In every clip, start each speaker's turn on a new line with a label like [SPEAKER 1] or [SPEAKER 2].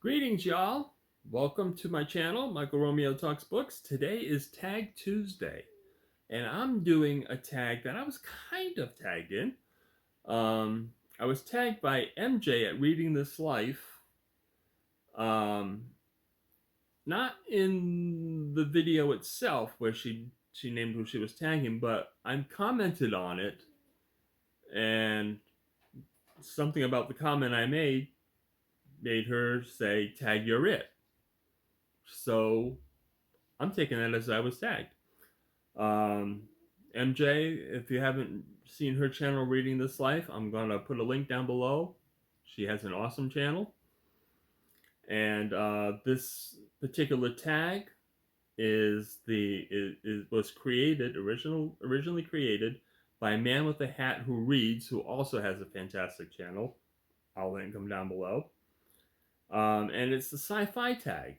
[SPEAKER 1] Greetings, y'all. Welcome to my channel, Michael Romeo Talks Books. Today is Tag Tuesday, and I'm doing a tag that I was kind of tagged in. I was tagged by MJ at Reading This Life, um, not in the video itself where she named who she was tagging, but I commented on it, and something about the comment I made her say, "Tag, you're it." So I'm taking that as I was tagged. MJ, if you haven't seen her channel Reading This Life, I'm going to put a link down below. She has an awesome channel. And this particular tag was originally created by a man with a hat who reads, who also has a fantastic channel. I'll link him down below. And it's the Sci-fi Tag.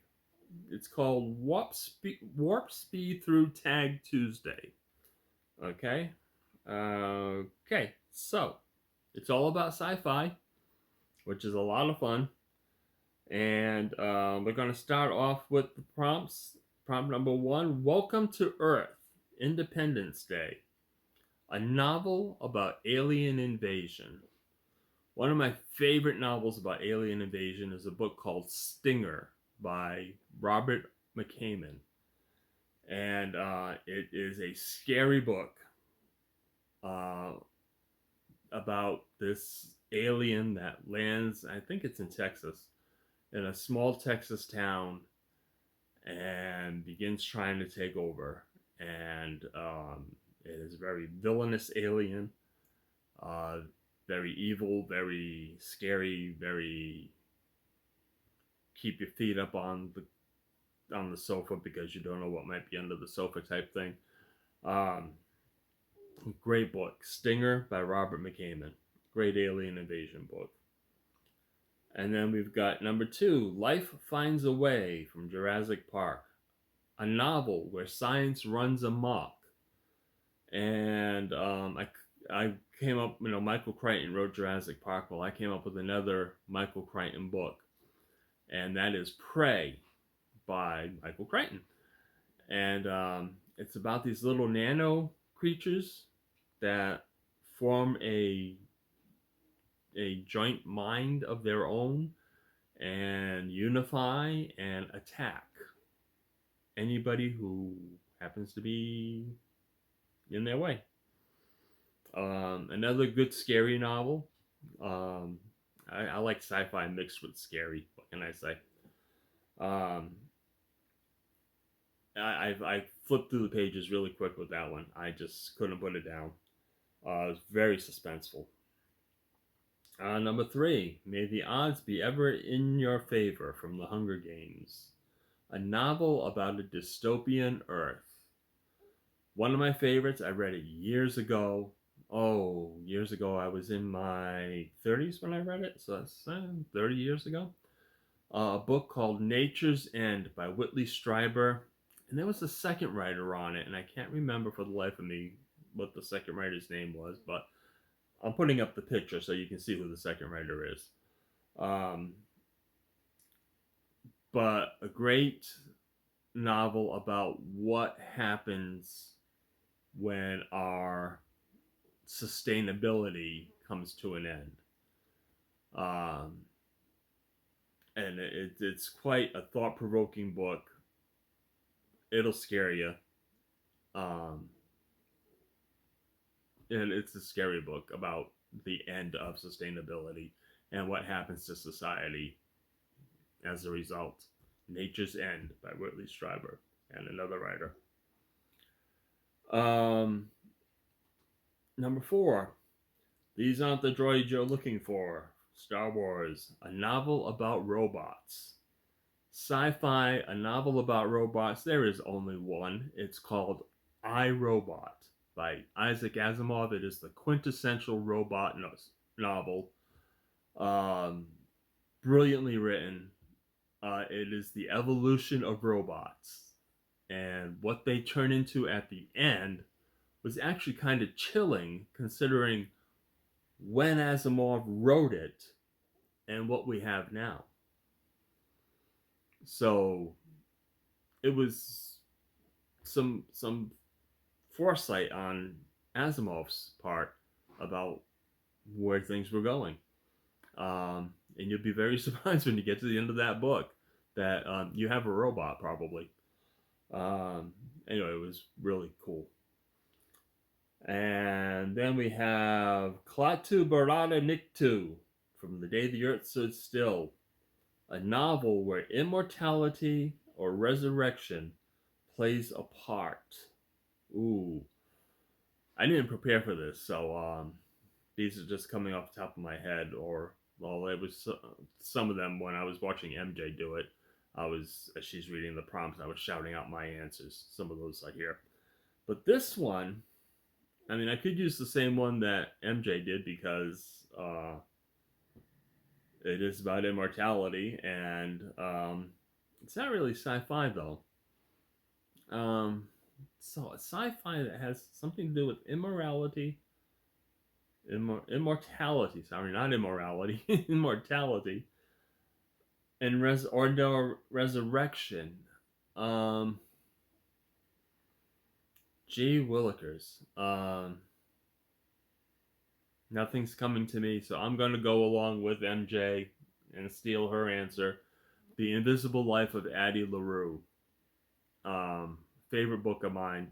[SPEAKER 1] It's called Warp Speed Through Tag Tuesday. Okay? Okay, so it's all about sci-fi, which is a lot of fun. And we're going to start off with the prompts. Prompt number 1, Welcome to Earth, Independence Day. A novel about alien invasion. One of my favorite novels about alien invasion is a book called Stinger by Robert McCammon. And it is a scary book about this alien that lands, I think it's in Texas, in a small Texas town and begins trying to take over. And it is a very villainous alien, very evil, very scary, very keep your feet up on the sofa because you don't know what might be under the sofa type thing. Great book, Stinger by Robert McCammon. Great alien invasion book. And then we've got number 2, Life Finds a Way from Jurassic Park. A novel where science runs amok. And I came up, Michael Crichton wrote Jurassic Park. Well, I came up with another Michael Crichton book. And that is Prey by Michael Crichton. And it's about these little nano creatures that form a joint mind of their own and unify and attack anybody who happens to be in their way. Another good scary novel. I like sci-fi mixed with scary. What can I say? I flipped through the pages really quick with that one. I just couldn't put it down. It was very suspenseful. Number 3, May the Odds Be Ever in Your Favor from The Hunger Games. A novel about a dystopian Earth. One of my favorites. I read it years ago. Years ago. I was in my 30s when I read it, so that's 30 years ago. A book called Nature's End by Whitley Strieber. And there was a second writer on it, and I can't remember for the life of me what the second writer's name was, but I'm putting up the picture so you can see who the second writer is. But a great novel about what happens when our sustainability comes to an end. And it's quite a thought-provoking book. It'll scare you. And it's a scary book about the end of sustainability and what happens to society as a result. Nature's End by Whitley Strieber and another writer. Number 4, These Aren't the Droids You're Looking For. Star Wars, a novel about robots. Sci-fi, a novel about robots. There is only one. It's called I, Robot by Isaac Asimov. It is the quintessential robot novel. Brilliantly written. It is the evolution of robots. And what they turn into at the end was actually kind of chilling, considering when Asimov wrote it and what we have now. So it was some foresight on Asimov's part about where things were going. And you'll be very surprised when you get to the end of that book that you have a robot probably. Um, anyway, it was really cool. And then we have Klaatu Barada Niktu, From the Day the Earth Stood Still, a novel where immortality or resurrection plays a part. Ooh, I didn't prepare for this, so these are just coming off the top of my head, or well, it was some of them when I was watching MJ do it. I was as she's reading the prompts, I was shouting out my answers. Some of those I hear, but this one, I mean, I could use the same one that MJ did because it is about immortality, and it's not really sci-fi though. Um, so it's sci-fi that has something to do with immorality, immortality. Sorry, not immorality, immortality, and resurrection. Um, G. Willikers. Nothing's coming to me, so I'm gonna go along with MJ and steal her answer. The Invisible Life of Addie LaRue. Um, Favorite book of mine.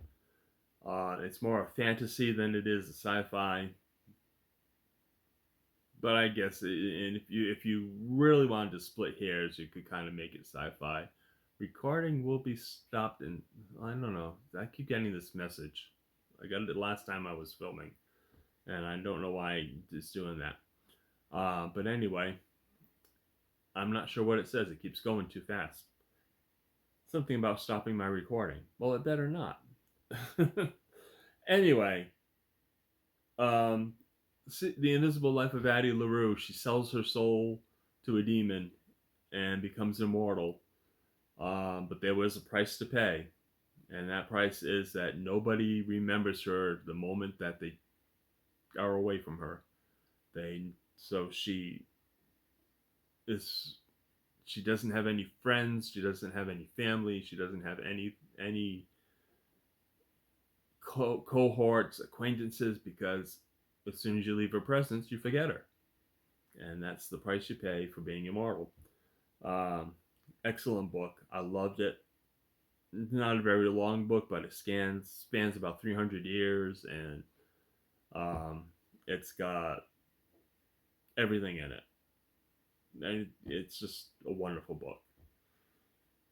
[SPEAKER 1] It's more a fantasy than it is a sci-fi, but I guess and if you really wanted to split hairs, you could kind of make it sci-fi. Recording will be stopped, and I don't know. I keep getting this message. I got it last time I was filming, and I don't know why it's doing that. But anyway, I'm not sure what it says. It keeps going too fast. Something about stopping my recording. Well, it better not. Anyway, um, The Invisible Life of Addie LaRue. She sells her soul to a demon and becomes immortal. But there was a price to pay, and that price is that nobody remembers her the moment that they are away from her. They so is she doesn't have any friends, she doesn't have any family, she doesn't have any cohorts, acquaintances, because as soon as you leave her presence, you forget her, and that's the price you pay for being immortal. Um, Excellent book. I loved it. Not a very long book, but it spans about 300 years, and um, it's got everything in it. And it's just a wonderful book.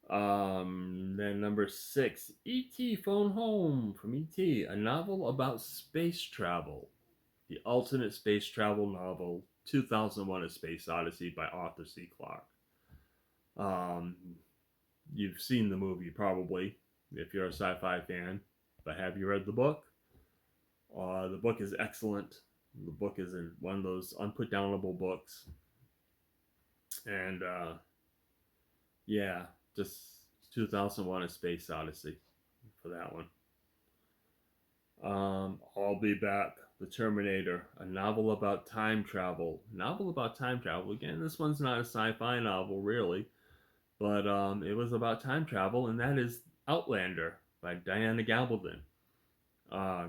[SPEAKER 1] Then number 6, E.T. Phone Home from E.T., a novel about space travel. The ultimate space travel novel, 2001: A Space Odyssey by Arthur C. Clarke. Um, you've seen the movie probably if you're a sci-fi fan, but have you read the book? The book is excellent. The book is one of those unputdownable books, and yeah, just 2001: A Space Odyssey for that one. I'll Be Back, The Terminator, a novel about time travel. Novel about time travel. Again, this one's not a sci-fi novel really, but it was about time travel, and that is Outlander by Diana Gabaldon.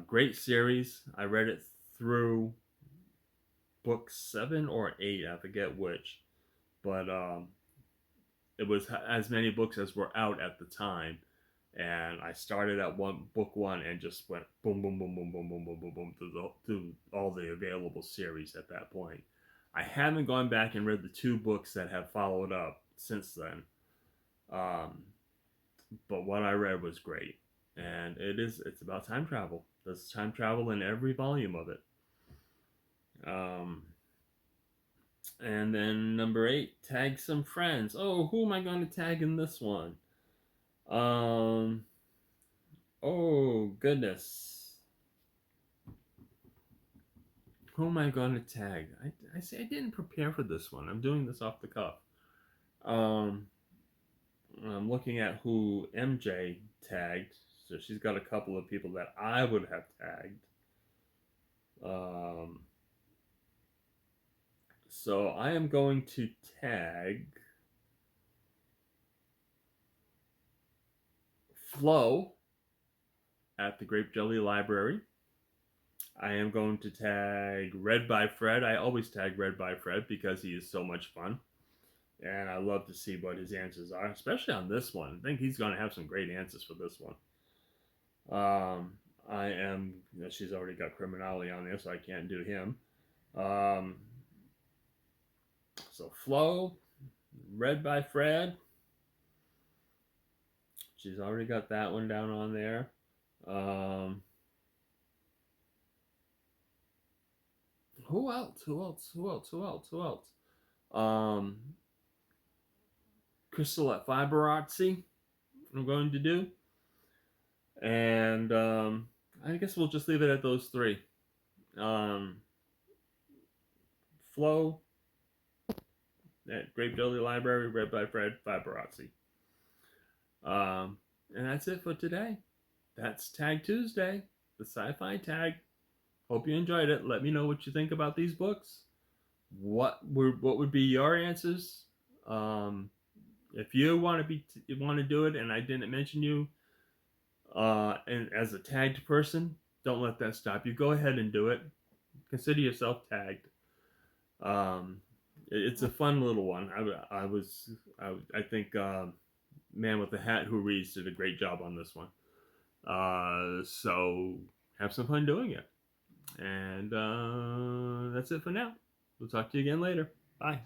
[SPEAKER 1] Great series. I read it through book 7 or 8, I forget which, but it was as many books as were out at the time, and I started at book one and just went boom, boom, boom, boom, boom, boom, boom, boom, boom through all the available series at that point. I haven't gone back and read the 2 books that have followed up since then, um, but what I read was great, and it's about time travel. There's time travel in every volume of it. Um, and then number 8, tag some friends. Oh, who am I going to tag in this one? Um, oh goodness. Who am I going to tag? I say I didn't prepare for this one. I'm doing this off the cuff. Um, I'm looking at who MJ tagged. So she's got a couple of people that I would have tagged. Um, so I am going to tag Flo at the Grape Jelly Library. I am going to tag Read by Fred. I always tag Read by Fred because he is so much fun. And I love to see what his answers are, especially on this one. I think he's going to have some great answers for this one. I am, she's already got Criminality on there, so I can't do him. So Flo, Read by Fred. She's already got that one down on there. Who else? Who else? Who else? Who else? Who else? Um, Crystal at Fiberazzi, I'm going to do. And I guess we'll just leave it at those three. Flo at Grape Jelly Library, Read by Fred, Fiberazzi. And that's it for today. That's Tag Tuesday, the Sci-Fi Tag. Hope you enjoyed it. Let me know what you think about these books. What would be your answers? If you want to do it, and I didn't mention you, and as a tagged person, don't let that stop you. Go ahead and do it. Consider yourself tagged. It's a fun little one. I think Man with the Hat Who Reads did a great job on this one. So have some fun doing it. And that's it for now. We'll talk to you again later. Bye.